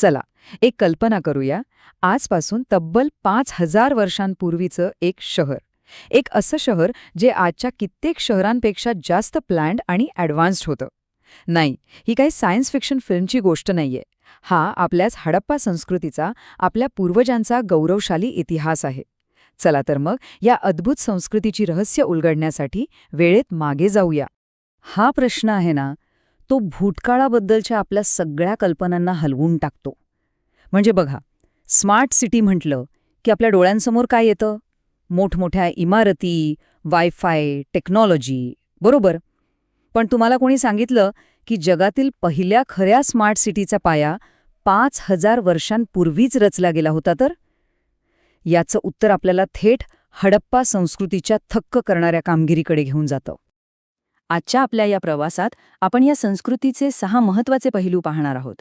चला, एक कल्पना करूया. आजपासून तब्बल 5,000 वर्षांपूर्वीचं एक शहर. एक असं शहर जे आजच्या कित्येक शहरांपेक्षा जास्त प्लॅन्ड आणि ॲडव्हान्स्ड होतं. नाही, ही काही सायन्स फिक्शन फिल्मची गोष्ट नाहीये. हा आपल्याच हडप्पा संस्कृतीचा, आपल्या पूर्वजांचा गौरवशाली इतिहास आहे. चला तर मग या अद्भुत संस्कृतीची रहस्य उलगडण्यासाठी वेळेत मागे जाऊया. हा प्रश्न आहे ना, तो भूतकाळाबद्दलच्या आपल्या सगळ्या कल्पनांना हलवून टाकतो. म्हणजे बघा, स्मार्ट सिटी म्हटलं की आपल्या डोळ्यांसमोर काय येतं? मोठमोठ्या इमारती, वायफाय, टेक्नॉलॉजी, बरोबर. पण तुम्हाला कोणी सांगितलं की जगातील पहिल्या खऱ्या स्मार्ट सिटीचा पाया 5,000 वर्षांपूर्वीच रचला गेला होता तर? याचं उत्तर आपल्याला थेट हडप्पा संस्कृतीच्या थक्क करणाऱ्या कामगिरीकडे घेऊन जातं. आजच्या आपल्या या प्रवासात आपण या संस्कृतीचे 6 महत्त्वाचे पैलू पाहणार आहोत.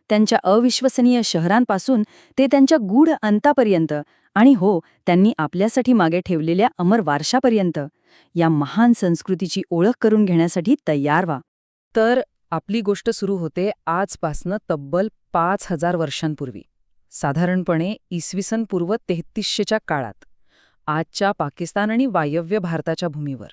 त्यांच्या अविश्वसनीय शहरांपासून ते त्यांच्या गूढ अंतापर्यंत आणि हो, त्यांनी आपल्यासाठी मागे ठेवलेल्या अमर वारशापर्यंत या महान संस्कृतीची ओळख करून घेण्यासाठी तयार व्हा. तर आपली गोष्ट सुरू होते आजपासनं तब्बल 5,000 वर्षांपूर्वी, साधारणपणे इसवी सन पूर्व 3300च्या काळात, आजच्या पाकिस्तान आणि वायव्य भारताच्या भूमीवर.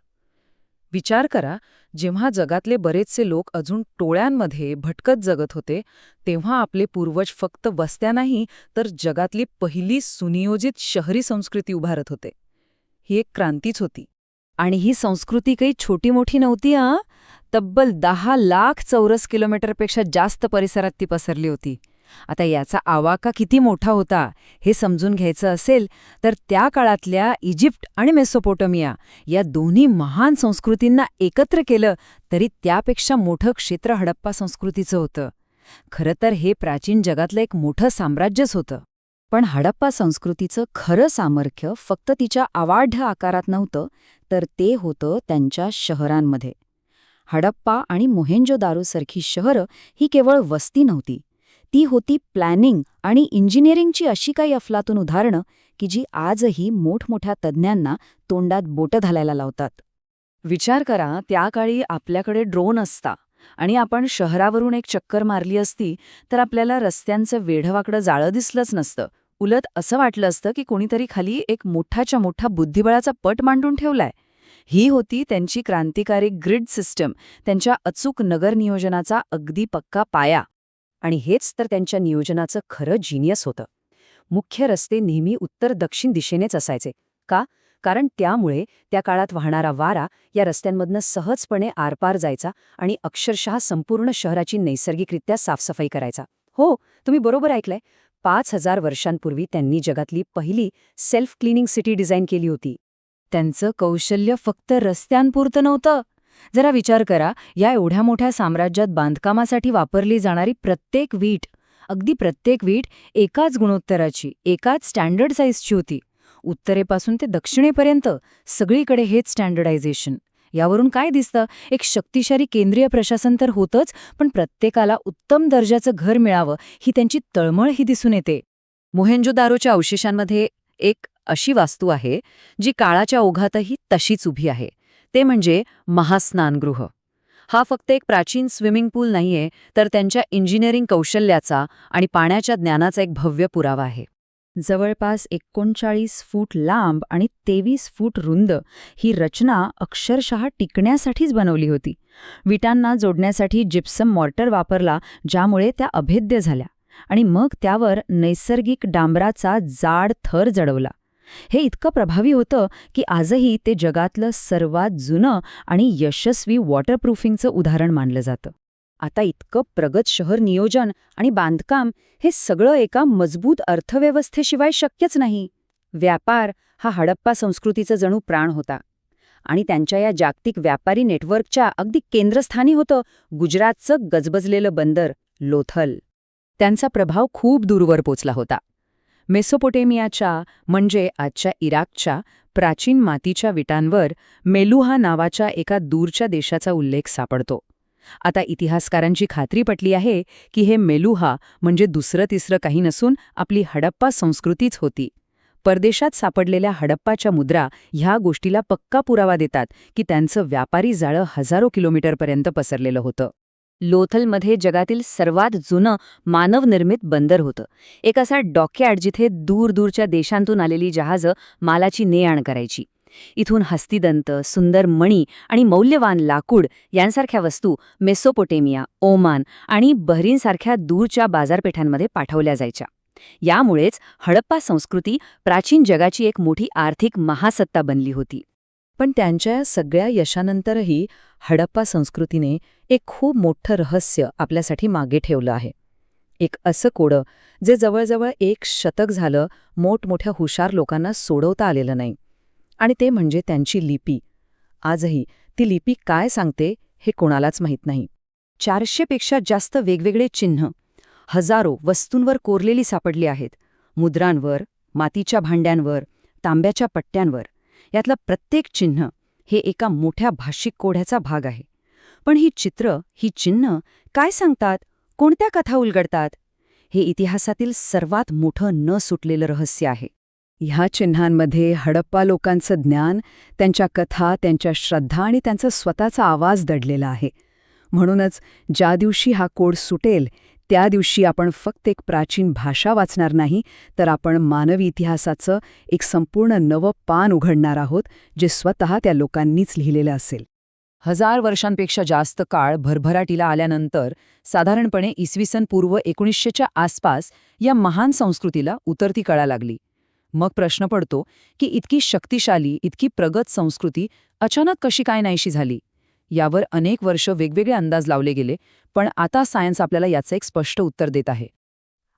विचार करा, जेव्हा जगातले बरेचसे लोक अजून टोळ्यांमध्ये भटकत जगत होते, तेव्हा आपले पूर्वज फक्त वस्त्या नाही तर जगातली पहिली सुनियोजित शहरी संस्कृती उभारत होते. ही एक क्रांतीच होती. आणि ही संस्कृती काही छोटी मोठी नव्हती हां. तब्बल 10 लाख चौरस किलोमीटरपेक्षा जास्त परिसरात ती पसरली होती. आता याचा आवाका किती मोठा होता हे समजून घ्यायचं असेल तर त्या काळातल्या इजिप्त आणि मेसोपोटेमिया या दोन्ही महान संस्कृतींना एकत्र केलं तरी त्यापेक्षा मोठं क्षेत्र हडप्पा संस्कृतीचं होतं. खरं तर हे प्राचीन जगातलं एक मोठं साम्राज्यच होतं. पण हडप्पा संस्कृतीचं खरं सामर्थ्य फक्त तिच्या अवाढ्य आकारात नव्हतं, तर ते होतं त्यांच्या शहरांमध्ये. हडप्पा आणि मोहेंजोदारोसारखी शहरं ही केवळ वस्ती नव्हती. ती होती प्लॅनिंग आणि इंजिनिअरिंगची अशी काही अफलातून उदाहरणं की जी आजही मोठमोठ्या तज्ज्ञांना तोंडात बोटं घालायला लावतात. विचार करा, त्या काळी आपल्याकडे ड्रोन असता आणि आपण शहरावरून एक चक्कर मारली असती तर आपल्याला रस्त्यांचं वेढवाकडं जाळं दिसलंच नसतं. उलट असं वाटलं असतं की कोणीतरी खाली एक मोठाच्या मोठा बुद्धिबळाचा पट मांडून ठेवलाय. ही होती त्यांची क्रांतिकारी ग्रिड सिस्टम, त्यांच्या अचूक नगर नियोजनाचा अगदी पक्का पाया. आणि हेच तर त्यांच्या नियोजनाचं खरं जिनियस होतं. मुख्य रस्ते नेहमी उत्तर-दक्षिण दिशेनेच असायचे. का? कारण त्यामुळे त्या काळात वाहणारा वारा या रस्त्यांमधनं सहजपणे आरपार जायचा आणि अक्षरशः संपूर्ण शहराची नैसर्गिकरित्या साफसफाई करायचा. हो, तुम्ही बरोबर ऐकलंय. 5,000 वर्षांपूर्वी त्यांनी जगातली पहिली सेल्फ क्लिनिंग सिटी डिझाईन केली होती. त्यांचं कौशल्य फक्त रस्त्यांपुरतं नव्हतं. जरा विचार करा, या एवढ्या मोठ्या साम्राज्यात बांधकामासाठी वापरली जाणारी प्रत्येक वीट, अगदी प्रत्येक वीट एकाच गुणोत्तराची, एकाच स्टँडर्ड साईजची होती. उत्तरेपासून ते दक्षिणेपर्यंत सगळीकडे हेच स्टँडर्डायझेशन. यावरून काय दिसतं? एक शक्तिशाली केंद्रीय प्रशासन तर होतंच, पण प्रत्येकाला उत्तम दर्जाचं घर मिळावं ही त्यांची तळमळही दिसून येते. मोहेंजोदारोच्या अवशेषांमध्ये एक अशी वास्तू आहे जी काळाच्या ओघातही तशीच उभी आहे. ते म्हणजे महास्नानगृह. हा फक्त एक प्राचीन स्विमिंग पूल नाहीये, तर त्यांच्या इंजिनिअरिंग कौशल्याचा आणि पाण्याच्या ज्ञानाचा एक भव्य पुरावा आहे. जवळपास 39 फूट लांब आणि 23 फूट रुंद ही रचना अक्षरशः टिकण्यासाठीच बनवली होती. विटांना जोडण्यासाठी जिप्सम मॉर्टर वापरला, ज्यामुळे त्या अभेद्य झाल्या, आणि मग त्यावर नैसर्गिक डांबराचा जाड थर जडवला. हे इतकं प्रभावी होतं की आजही ते जगातलं सर्वात जुनं आणि यशस्वी वॉटरप्रूफिंगचं उदाहरण मानलं जातं. आता इतकं प्रगत शहर नियोजन आणि बांधकाम हे सगळं एका मजबूत अर्थव्यवस्थेशिवाय शक्यच नाही. व्यापार हा हडप्पा संस्कृतीचा जणू प्राण होता. आणि त्यांच्या या जागतिक व्यापारी नेटवर्कच्या अगदी केंद्रस्थानी होतं गुजरातचं गजबजलेलं बंदर लोथल. त्यांचा प्रभाव खूप दूरवर पोचला होता. मेसोपोटेमियाच्या, म्हणजे आजच्या इराकच्या प्राचीन मातीच्या विटांवर मेलुहा नावाच्या एका दूरच्या देशाचा उल्लेख सापडतो. आता इतिहासकारांची खात्री पटली आहे की हे मेलुहा म्हणजे दुसरं तिसरं काही नसून आपली हडप्पा संस्कृतीच होती. परदेशात सापडलेल्या हडप्पाच्या मुद्रा ह्या गोष्टीला पक्का पुरावा देतात की त्यांचं व्यापारी जाळं हजारो किलोमीटरपर्यंत पसरलेलं होतं. लोथलमध्ये जगातील सर्वात जुनं मानवनिर्मित बंदर होतं. एक असा डॉकयार्ड जिथे दूरदूरच्या देशांतून आलेली जहाजं मालाची ने-आण करायची. इथून हस्तिदंत, सुंदर मणी आणि मौल्यवान लाकूड यांसारख्या वस्तू मेसोपोटेमिया, ओमान आणि बहरीनसारख्या दूरच्या बाजारपेठांमध्ये पाठवल्या जायच्या. यामुळेच हडप्पा संस्कृती प्राचीन जगाची एक मोठी आर्थिक महासत्ता बनली होती. पण त्यांच्या या सगळ्या यशानंतरही हडप्पा संस्कृतीने एक खूप मोठं रहस्य आपल्यासाठी मागे ठेवलं आहे. एक असं कोडं जे जवळजवळ 1 शतक झालं मोठमोठ्या हुशार लोकांना सोडवता आलेलं नाही. आणि ते म्हणजे त्यांची लिपी. आजही ती लिपी काय सांगते हे कोणालाच माहीत नाही. 400 पेक्षा जास्त वेगवेगळे चिन्ह हजारो वस्तूंवर कोरलेली सापडली आहेत. मुद्रांवर, मातीच्या भांड्यांवर, तांब्याच्या पट्ट्यांवर. यातलं प्रत्येक चिन्ह हे एका मोठ्या भाषिक कोड्याचा भाग आहे. पण ही चित्र, ही चिन्ह काय सांगतात, कोणत्या कथा उलगडतात? हे इतिहासातील सर्वात मोठं न सुटलेलं रहस्य आहे. ह्या चिन्हांमध्ये हडप्पा लोकांचं ज्ञान, त्यांच्या कथा, त्यांच्या श्रद्धा आणि त्यांचा स्वतःचा आवाज दडलेला आहे. म्हणूनच ज्या दिवशी हा कोड सुटेल त्या दिवशी आपण फक्त एक प्राचीन भाषा वाचणार नाही, तर आपण मानवी इतिहासाचं एक संपूर्ण नवं पान उघडणार आहोत, जे स्वतः त्या लोकांनीच लिहिलेलं असेल. 1000 वर्षांपेक्षा जास्त काळ भरभराटीला आल्यानंतर साधारणपणे इसवी सन पूर्व 1900च्या आसपास या महान संस्कृतीला उतरती कळा लागली. मग प्रश्न पडतो की इतकी शक्तिशाली, इतकी प्रगत संस्कृती अचानक कशी काय नाहीशी झाली? यावर अनेक वर्ष वेगवेगळे अंदाज लावले गेले, पण आता सायन्स आपल्याला याचं एक स्पष्ट उत्तर देत आहे.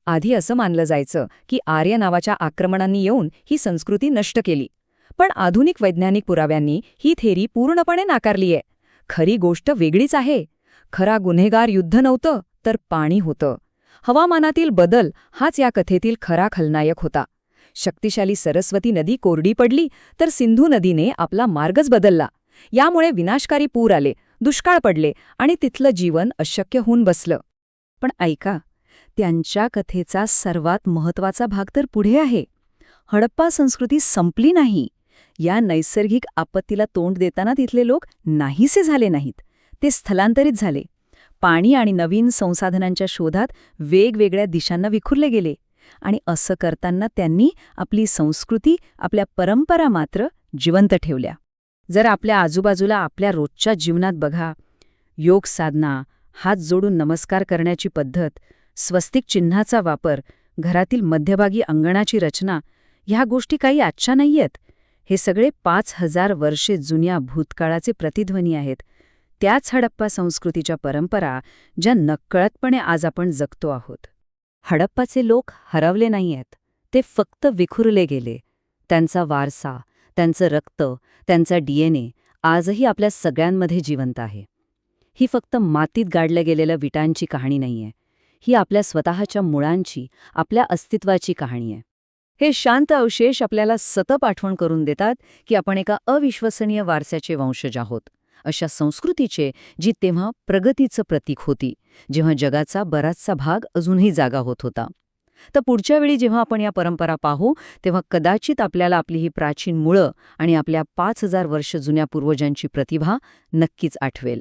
आधी असं मानलं जायचं की आर्य नावाच्या आक्रमणांनी येऊन ही संस्कृती नष्ट केली. पण आधुनिक वैज्ञानिक पुराव्यांनी ही थेरी पूर्णपणे नाकारलीय. खरी गोष्ट वेगळीच आहे. खरा गुन्हेगार युद्ध नव्हतं, तर पाणी होतं. हवामानातील बदल हाच या कथेतील खरा खलनायक होता. शक्तिशाली सरस्वती नदी कोरडी पडली, तर सिंधू नदीने आपला मार्गच बदलला. यामुळे विनाशकारी पूर आले, दुष्काळ पडले आणि तिथलं जीवन अशक्य होऊन बसलं. पण ऐका, त्यांच्या कथेचा सर्वात महत्त्वाचा भाग तर पुढे आहे. हडप्पा संस्कृती संपली नाही. या नैसर्गिक आपत्तीला तोंड देताना तिथले लोक नाहीसे झाले नाहीत, ते स्थलांतरित झाले. पाणी आणि नवीन संसाधनांच्या शोधात वेगवेगळ्या दिशांना विखुरले गेले. आणि असं करताना त्यांनी आपली संस्कृती, आपल्या परंपरा मात्र जिवंत ठेवल्या. जर आपल्या आजूबाजूला आपल्या रोजच्या जीवनात बघा, योग साधना, हात जोडून नमस्कार करण्याची पद्धत, स्वस्तिक चिन्हाचा वापर, घरातील मध्यभागी अंगणाची रचना, ह्या गोष्टी काही आजच्या नाहीयेत. हे सगळे 5000 वर्षे जुन्या भूतकाळाचे प्रतिध्वनी आहेत. त्याच हडप्पा संस्कृतीच्या परंपरा, ज्या नकळतपणे आज आपण जगतो आहोत. हडप्पाचे लोक हरवले नाहीयेत, ते फक्त विखुरले गेले. त्यांचा वारसा, त्यांचं रक्त, त्यांचा DNA आजही आपल्या सगळ्यांमध्ये जिवंत आहे. ही फक्त मातीत गाडल्या गेलेल्या विटांची कहाणी नाहीये. ही आपल्या स्वतःच्या मुळांची, आपल्या अस्तित्वाची कहाणी आहे. हे शांत अवशेष आपल्याला सतत आठवण करून देतात की आपण एका अविश्वसनीय वारसाचे वंशज आहोत. अशा संस्कृतीचे, जी तेव्हा प्रगतीचं प्रतीक होती, जेव्हा जगाचा बराचसा भाग अजूनही जागा होत होता. तर पुढच्या वेळी जेव्हा आपण या परंपरा पाहू, तेव्हा कदाचित आपल्याला आपली ही प्राचीन मुळं आणि आपल्या 5000 वर्ष जुन्या पूर्वजांची प्रतिभा नक्कीच आठवेल.